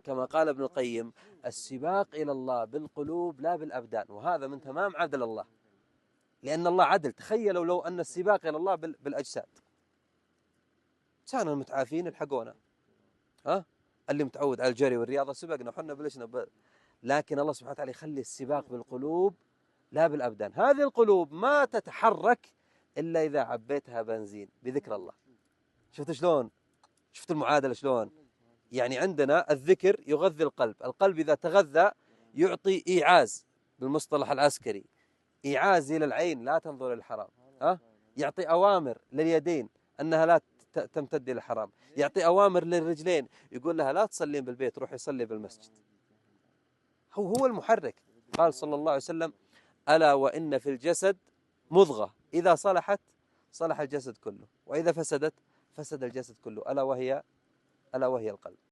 كما قال ابن القيم: السباق إلى الله بالقلوب لا بالأبدان. وهذا من تمام عدل الله، لأن الله عدل. تخيلوا لو أن السباق إلى الله بالأجساد، كان المتعافين يلحقونا، اللي متعود على الجري والرياضة سبقنا وحنا بلشنا لكن الله سبحانه وتعالى يخلي السباق بالقلوب لا بالأبدان. هذه القلوب ما تتحرك إلا إذا عبيتها بنزين بذكر الله. شفت شلون؟ شفت المعادلة شلون؟ يعني عندنا الذكر يغذي القلب، القلب إذا تغذى يعطي إيعاز، بالمصطلح العسكري إيعاز إلى العين لا تنظر للحرام، يعطي أوامر لليدين أنها لا تمتد إلى الحرام، يعطي أوامر للرجلين يقول لها لا تصلين بالبيت، روح يصلي بالمسجد. هو المحرك. قال صلى الله عليه وسلم: ألا وإن في الجسد مضغة إذا صلحت صلح الجسد كله، وإذا فسدت فسد الجسد كله، ألا وهي القلب.